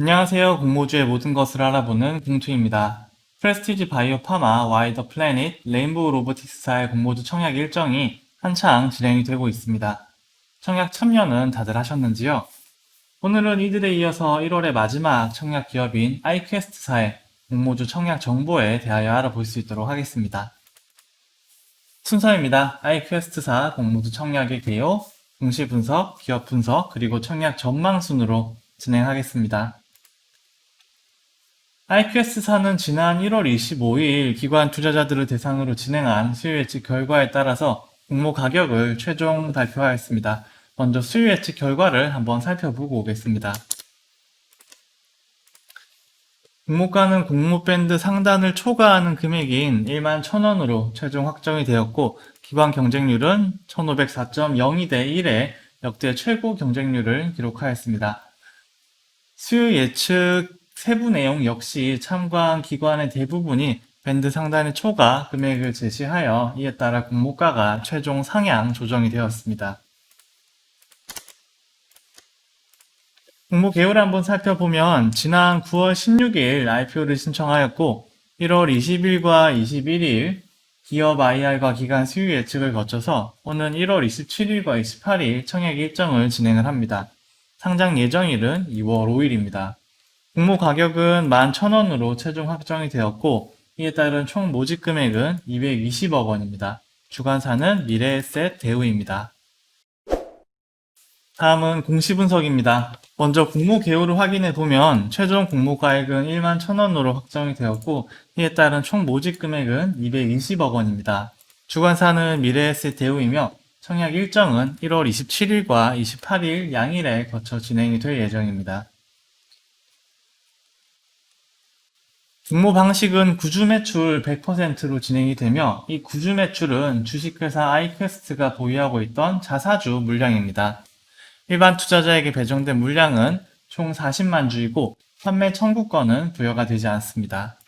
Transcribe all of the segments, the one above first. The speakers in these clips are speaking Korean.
안녕하세요. 공모주의 모든 것을 알아보는 공투입니다. 프레스티지 바이오 파마, 와이더 플래닛, 레인보우 로보틱스사의 공모주 청약 일정이 한창 진행이 되고 있습니다. 청약 참여는 다들 하셨는지요? 오늘은 이들에 이어서 1월의 마지막 청약 기업인 아이퀘스트사의 공모주 청약 정보에 대하여 알아볼 수 있도록 하겠습니다. 순서입니다. 아이퀘스트사 공모주 청약의 개요, 공시 분석, 기업 분석, 그리고 청약 전망 순으로 진행하겠습니다. 아이퀘스트사는 지난 1월 25일 기관 투자자들을 대상으로 진행한 수요 예측 결과에 따라서 공모 가격을 최종 발표하였습니다. 먼저 수요 예측 결과를 한번 살펴보고 오겠습니다. 공모가는 공모밴드 상단을 초과하는 금액인 1만 1,000원으로 최종 확정이 되었고, 기관 경쟁률은 1504.02대 1의 역대 최고 경쟁률을 기록하였습니다. 수요 예측 세부 내용 역시 참고한 기관의 대부분이 밴드 상단의 초과 금액을 제시하여 이에 따라 공모가가 최종 상향 조정이 되었습니다. 공모 개요를 한번 살펴보면 지난 9월 16일 IPO를 신청하였고 1월 20일과 21일 기업 IR과 기관 수요 예측을 거쳐서 오는 1월 27일과 28일 청약 일정을 진행을 합니다. 상장 예정일은 2월 5일입니다. 공모 가격은 11,000원으로 최종 확정이 되었고 이에 따른 총 모집 금액은 220억 원입니다. 주관사는 미래에셋 대우입니다. 다음은 공시 분석입니다. 먼저 공모 개요를 확인해 보면 최종 공모 가액은 11,000원으로 확정이 되었고 이에 따른 총 모집 금액은 220억 원입니다. 주관사는 미래에셋 대우이며 청약 일정은 1월 27일과 28일 양일에 거쳐 진행이 될 예정입니다. 공모 방식은 구주 매출 100%로 진행이 되며 이 구주 매출은 주식회사 아이퀘스트가 보유하고 있던 자사주 물량입니다. 일반 투자자에게 배정된 물량은 총 40만 주이고 판매 청구권은 부여가 되지 않습니다.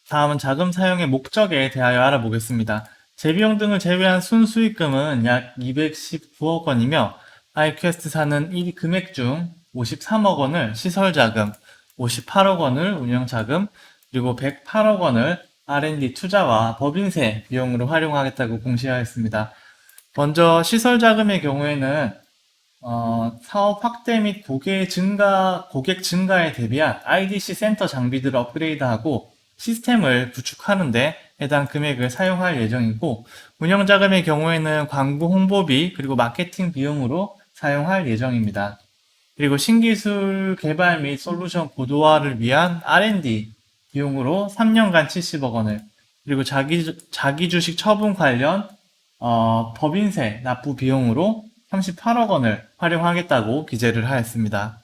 다음은 자금 사용의 목적에 대하여 알아보겠습니다. 재비용 등을 제외한 순수익금은 약 219억 원이며 아이퀘스트사는 이 금액 중 53억 원을 시설자금, 58억 원을 운영자금, 그리고 108억 원을 R&D 투자와 법인세 비용으로 활용하겠다고 공시하였습니다. 먼저 시설자금의 경우에는 사업 확대 및 고객 증가에 대비한 IDC 센터 장비들을 업그레이드하고 시스템을 구축하는데 해당 금액을 사용할 예정이고, 운영자금의 경우에는 광고 홍보비 그리고 마케팅 비용으로 사용할 예정입니다. 그리고 신기술 개발 및 솔루션 고도화를 위한 R&D 비용으로 3년간 70억 원을, 그리고 자기 주식 처분 관련 법인세 납부 비용으로 38억 원을 활용하겠다고 기재를 하였습니다.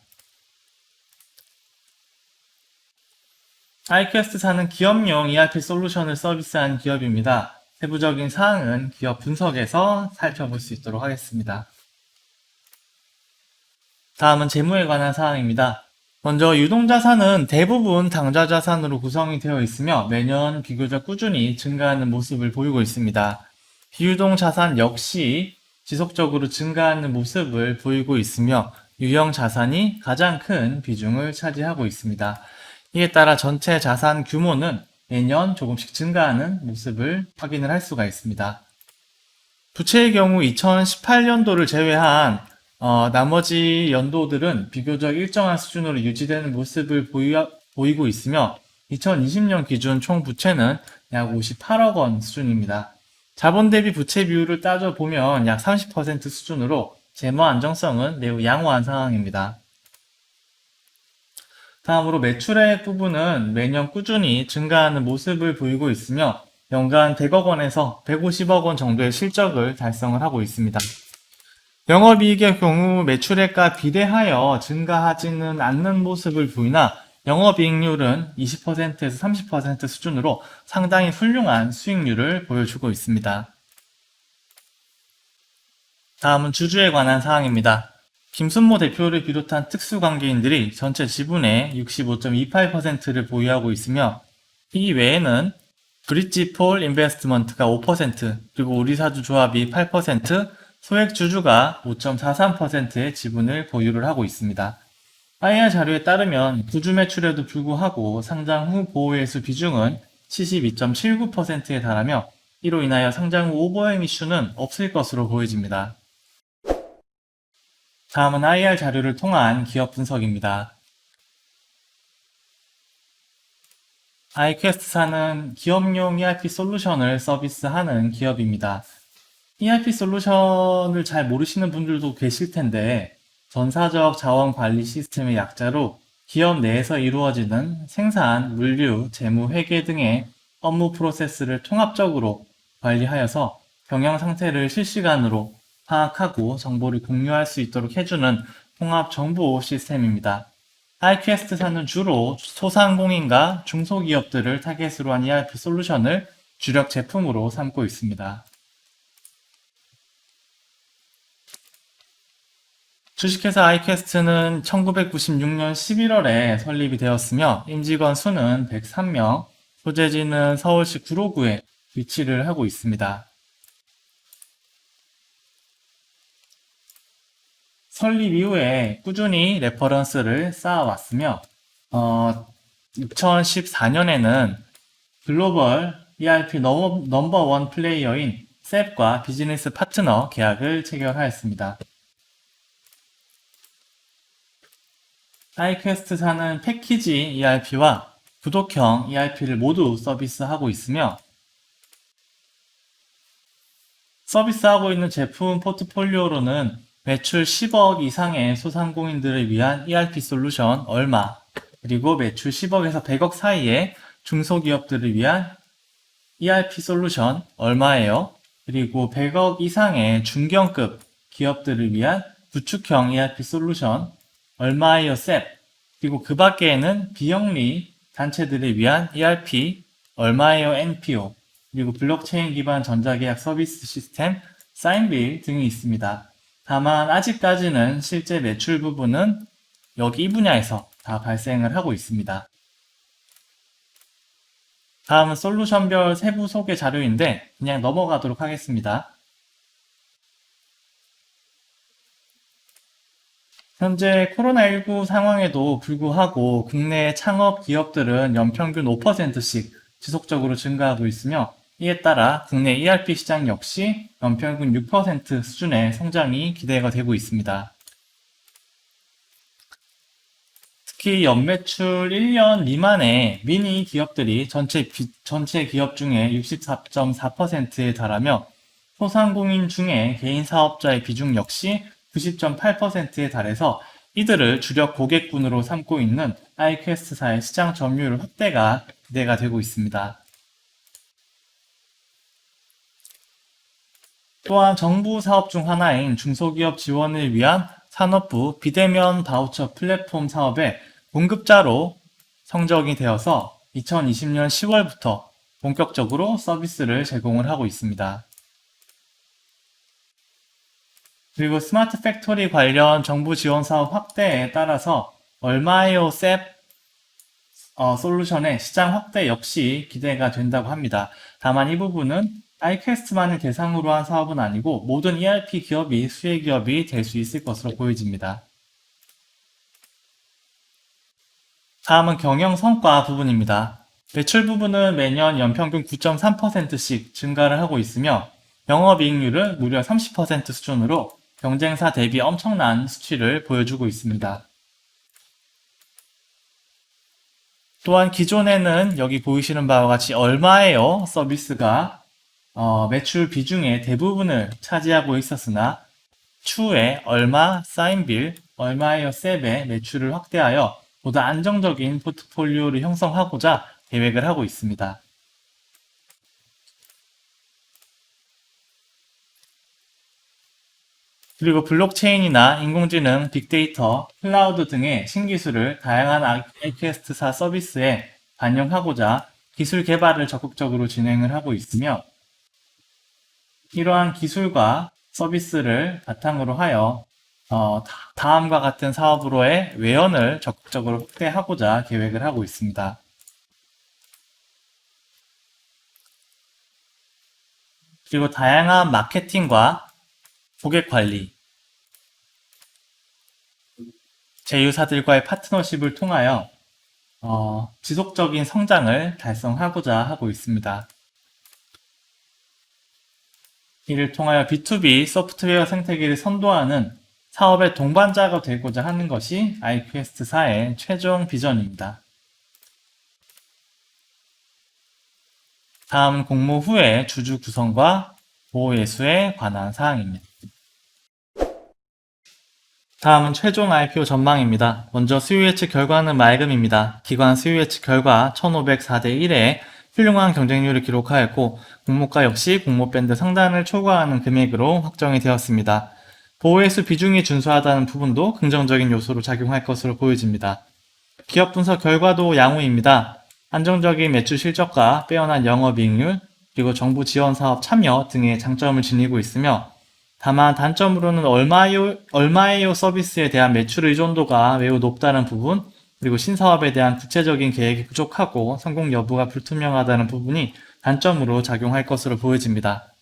아이퀘스트사는 기업용 ERP 솔루션을 서비스한 기업입니다. 세부적인 사항은 기업 분석에서 살펴볼 수 있도록 하겠습니다. 다음은 재무에 관한 사항입니다. 먼저 유동자산은 대부분 당좌자산으로 구성이 되어 있으며 매년 비교적 꾸준히 증가하는 모습을 보이고 있습니다. 비유동자산 역시 지속적으로 증가하는 모습을 보이고 있으며 유형자산이 가장 큰 비중을 차지하고 있습니다. 이에 따라 전체 자산 규모는 매년 조금씩 증가하는 모습을 확인을 할 수가 있습니다. 부채의 경우 2018년도를 제외한 나머지 연도들은 비교적 일정한 수준으로 유지되는 모습을 보이고 있으며 2020년 기준 총 부채는 약 58억 원 수준입니다. 자본 대비 부채 비율을 따져보면 약 30% 수준으로 재무 안정성은 매우 양호한 상황입니다. 다음으로 매출액 부분은 매년 꾸준히 증가하는 모습을 보이고 있으며 연간 100억 원에서 150억 원 정도의 실적을 달성을 하고 있습니다. 영업이익의 경우 매출액과 비례하여 증가하지는 않는 모습을 보이나 영업이익률은 20%에서 30% 수준으로 상당히 훌륭한 수익률을 보여주고 있습니다. 다음은 주주에 관한 사항입니다. 김순모 대표를 비롯한 특수관계인들이 전체 지분의 65.28%를 보유하고 있으며 이 외에는 브릿지폴 인베스트먼트가 5%, 그리고 우리사주 조합이 8%, 소액 주주가 5.43%의 지분을 보유를 하고 있습니다. IR 자료에 따르면 구주 매출에도 불구하고 상장 후 보호회수 비중은 72.79%에 달하며 이로 인하여 상장 후 오버행 이슈는 없을 것으로 보여집니다. 다음은 IR 자료를 통한 기업 분석입니다. iQuest사는 기업용 ERP 솔루션을 서비스하는 기업입니다. ERP 솔루션을 잘 모르시는 분들도 계실 텐데, 전사적 자원 관리 시스템의 약자로 기업 내에서 이루어지는 생산, 물류, 재무, 회계 등의 업무 프로세스를 통합적으로 관리하여서 경영 상태를 실시간으로 파악하고 정보를 공유할 수 있도록 해주는 통합 정보 시스템입니다. iQuest사는 주로 소상공인과 중소기업들을 타겟으로 한 ERP 솔루션을 주력 제품으로 삼고 있습니다. 주식회사 iQuest는 1996년 11월에 설립이 되었으며 임직원 수는 103명, 소재지는 서울시 구로구에 위치를 하고 있습니다. 설립 이후에 꾸준히 레퍼런스를 쌓아왔으며 2014년에는 글로벌 ERP 넘버원 플레이어인 셉과 비즈니스 파트너 계약을 체결하였습니다. iQuest사는 패키지 ERP와 구독형 ERP를 모두 서비스하고 있으며 서비스하고 있는 제품 포트폴리오로는 매출 10억 이상의 소상공인들을 위한 ERP 솔루션 얼마, 그리고 매출 10억에서 100억 사이의 중소기업들을 위한 ERP 솔루션 얼마예요. 그리고 100억 이상의 중견급 기업들을 위한 구축형 ERP 솔루션 얼마예요 셉. 그리고 그 밖에는 비영리 단체들을 위한 ERP 얼마예요 NPO. 그리고 블록체인 기반 전자계약 서비스 시스템 사인빌 등이 있습니다. 다만 아직까지는 실제 매출 부분은 여기 이 분야에서 다 발생을 하고 있습니다. 다음은 솔루션별 세부 소개 자료인데 그냥 넘어가도록 하겠습니다. 현재 코로나19 상황에도 불구하고 국내 창업 기업들은 연평균 5%씩 지속적으로 증가하고 있으며 이에 따라 국내 ERP 시장 역시 연평균 6% 수준의 성장이 기대가 되고 있습니다. 특히 연매출 1년 미만의 미니 기업들이 전체 기업 중에 64.4%에 달하며 소상공인 중에 개인 사업자의 비중 역시 90.8%에 달해서 이들을 주력 고객군으로 삼고 있는 iQuest사의 시장 점유율 확대가 기대가 되고 있습니다. 또한 정부 사업 중 하나인 중소기업 지원을 위한 산업부 비대면 바우처 플랫폼 사업의 공급자로 선정이 되어서 2020년 10월부터 본격적으로 서비스를 제공을 하고 있습니다. 그리고 스마트 팩토리 관련 정부 지원 사업 확대에 따라서 얼마에요 셉 솔루션의 시장 확대 역시 기대가 된다고 합니다. 다만 이 부분은 iQuest만을 대상으로 한 사업은 아니고 모든 ERP 기업이 수혜 기업이 될 수 있을 것으로 보여집니다. 다음은 경영 성과 부분입니다. 매출 부분은 매년 연평균 9.3%씩 증가를 하고 있으며 영업이익률은 무려 30% 수준으로 경쟁사 대비 엄청난 수치를 보여주고 있습니다. 또한 기존에는 여기 보이시는 바와 같이 얼마예요 서비스가 매출 비중의 대부분을 차지하고 있었으나 추후에 얼마 사인빌, 얼마예요 셉의 매출을 확대하여 보다 안정적인 포트폴리오를 형성하고자 계획을 하고 있습니다. 그리고 블록체인이나 인공지능, 빅데이터, 클라우드 등의 신기술을 다양한 iQuest사 서비스에 반영하고자 기술 개발을 적극적으로 진행을 하고 있으며 이러한 기술과 서비스를 바탕으로 하여 다음과 같은 사업으로의 외연을 적극적으로 확대하고자 계획을 하고 있습니다. 그리고 다양한 마케팅과 고객 관리, 제휴사들과의 파트너십을 통하여 지속적인 성장을 달성하고자 하고 있습니다. 이를 통하여 B2B 소프트웨어 생태계를 선도하는 사업의 동반자가 되고자 하는 것이 iQuest4의 최종 비전입니다. 다음은 공모 후의 주주 구성과 보호 예수에 관한 사항입니다. 다음은 최종 IPO 전망입니다. 먼저 수요 예측 결과는 맑음입니다. 기관 수요 예측 결과 1504대 1에 훌륭한 경쟁률을 기록하였고 공모가 역시 공모밴드 상단을 초과하는 금액으로 확정이 되었습니다. 보호예수 비중이 준수하다는 부분도 긍정적인 요소로 작용할 것으로 보여집니다. 기업 분석 결과도 양호입니다. 안정적인 매출 실적과 빼어난 영업이익률, 그리고 정부 지원 사업 참여 등의 장점을 지니고 있으며 다만 단점으로는 얼마에요 서비스에 대한 매출 의존도가 매우 높다는 부분, 그리고 신사업에 대한 구체적인 계획이 부족하고 성공 여부가 불투명하다는 부분이 단점으로 작용할 것으로 보여집니다.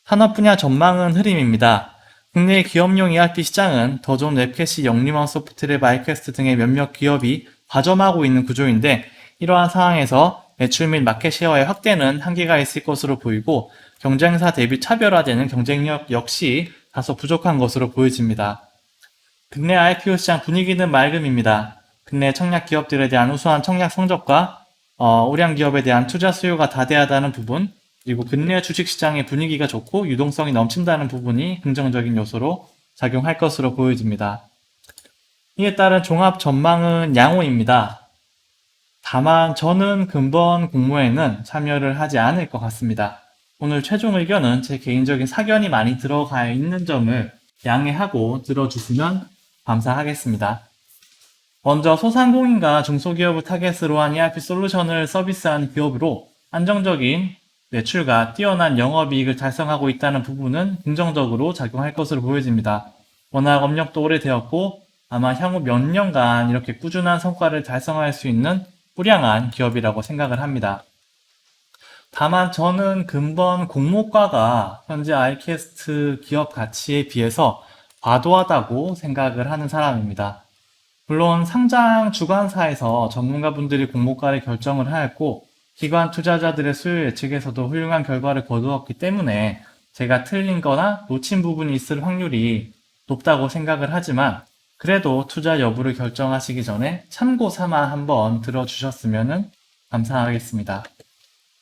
산업 분야 전망은 흐림입니다. 국내 기업용 ERP 시장은 더 좋은 웹캐시, 영림원 소프트랩, iQuest 등의 몇몇 기업이 과점하고 있는 구조인데 이러한 상황에서 매출 및 마켓 셰어의 확대는 한계가 있을 것으로 보이고 경쟁사 대비 차별화되는 경쟁력 역시 다소 부족한 것으로 보여집니다. 국내 IPO 시장 분위기는 맑음입니다. 국내 청약 기업들에 대한 우수한 청약 성적과 우량 기업에 대한 투자 수요가 다대하다는 부분, 그리고 국내 주식시장의 분위기가 좋고 유동성이 넘친다는 부분이 긍정적인 요소로 작용할 것으로 보여집니다. 이에 따른 종합 전망은 양호입니다. 다만 저는 근본 공모에는 참여를 하지 않을 것 같습니다. 오늘 최종 의견은 제 개인적인 사견이 많이 들어가 있는 점을 양해하고 들어주시면 감사하겠습니다. 먼저 소상공인과 중소기업을 타겟으로 한 ERP 솔루션을 서비스하는 기업으로 안정적인 매출과 뛰어난 영업이익을 달성하고 있다는 부분은 긍정적으로 작용할 것으로 보여집니다. 워낙 업력도 오래되었고 아마 향후 몇 년간 이렇게 꾸준한 성과를 달성할 수 있는 우량한 기업이라고 생각을 합니다. 다만 저는 근본 공모가가 현재 iQuest 기업 가치에 비해서 과도하다고 생각을 하는 사람입니다. 물론 상장 주관사에서 전문가분들이 공모가를 결정을 하였고 기관 투자자들의 수요 예측에서도 훌륭한 결과를 거두었기 때문에 제가 틀린 거나 놓친 부분이 있을 확률이 높다고 생각을 하지만 그래도 투자 여부를 결정하시기 전에 참고 삼아 한번 들어주셨으면 감사하겠습니다.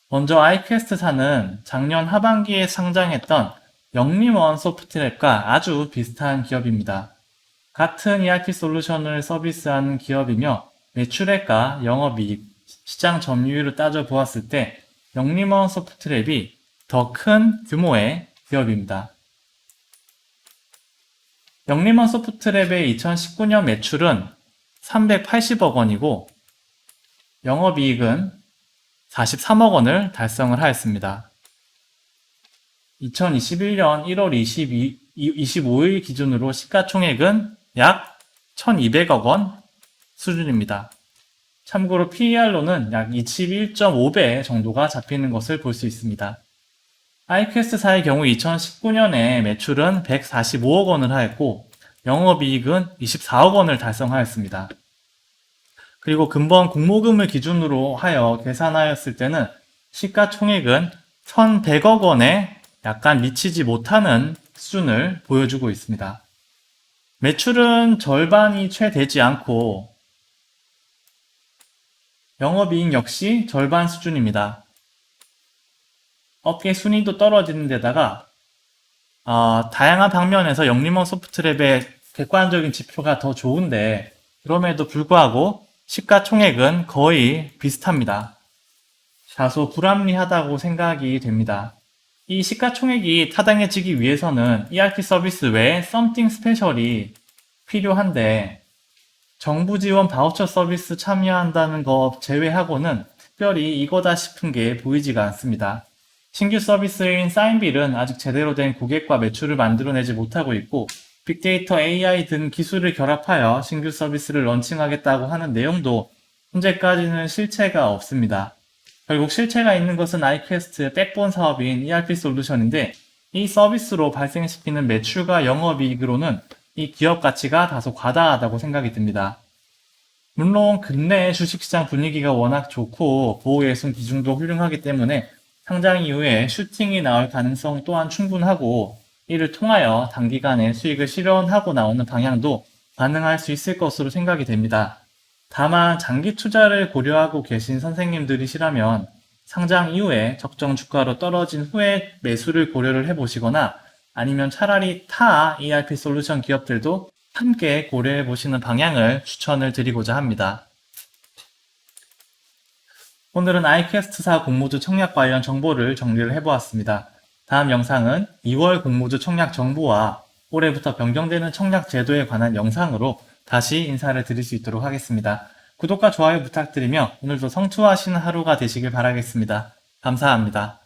먼저 iQuest4는 작년 하반기에 상장했던 영림원 소프트랩과 아주 비슷한 기업입니다. 같은 ERP 솔루션을 서비스하는 기업이며 매출액과 영업이익, 시장 점유율을 따져보았을 때 영림원 소프트랩이 더 큰 규모의 기업입니다. 영림원 소프트랩의 2019년 매출은 380억 원이고 영업이익은 43억 원을 달성을 하였습니다. 2021년 1월 25일 기준으로 시가총액은 약 1200억 원 수준입니다. 참고로 PER로는 약 21.5배 정도가 잡히는 것을 볼 수 있습니다. iQuest4의 경우 2019년에 매출은 145억 원을 하였고 영업이익은 24억 원을 달성하였습니다. 그리고 근본 공모금을 기준으로 하여 계산하였을 때는 시가총액은 1100억 원에 약간 미치지 못하는 수준을 보여주고 있습니다. 매출은 절반이 채 되지 않고 영업이익 역시 절반 수준입니다. 업계 순위도 떨어지는 데다가 다양한 방면에서 영림원 소프트랩의 객관적인 지표가 더 좋은데 그럼에도 불구하고 시가총액은 거의 비슷합니다. 다소 불합리하다고 생각이 됩니다. 이 시가총액이 타당해지기 위해서는 ERP 서비스 외에 something special이 필요한데 정부 지원 바우처 서비스 참여한다는 것 제외하고는 특별히 이거다 싶은 게 보이지가 않습니다. 신규 서비스인 사인빌은 아직 제대로 된 고객과 매출을 만들어내지 못하고 있고 빅데이터, AI 등 기술을 결합하여 신규 서비스를 런칭하겠다고 하는 내용도 현재까지는 실체가 없습니다. 결국 실체가 있는 것은 iQuest의 백본 사업인 ERP 솔루션인데 이 서비스로 발생시키는 매출과 영업이익으로는 이 기업 가치가 다소 과다하다고 생각이 듭니다. 물론 근래 주식시장 분위기가 워낙 좋고 보호예순 비중도 훌륭하기 때문에 상장 이후에 슈팅이 나올 가능성 또한 충분하고 이를 통하여 단기간에 수익을 실현하고 나오는 방향도 가능할 수 있을 것으로 생각이 됩니다. 다만 장기 투자를 고려하고 계신 선생님들이시라면 상장 이후에 적정 주가로 떨어진 후에 매수를 고려를 해보시거나 아니면 차라리 타 ERP 솔루션 기업들도 함께 고려해 보시는 방향을 추천을 드리고자 합니다. 오늘은 iQuest4 공모주 청약 관련 정보를 정리를 해보았습니다. 다음 영상은 2월 공모주 청약 정보와 올해부터 변경되는 청약 제도에 관한 영상으로 다시 인사를 드릴 수 있도록 하겠습니다. 구독과 좋아요 부탁드리며 오늘도 성투하시는 하루가 되시길 바라겠습니다. 감사합니다.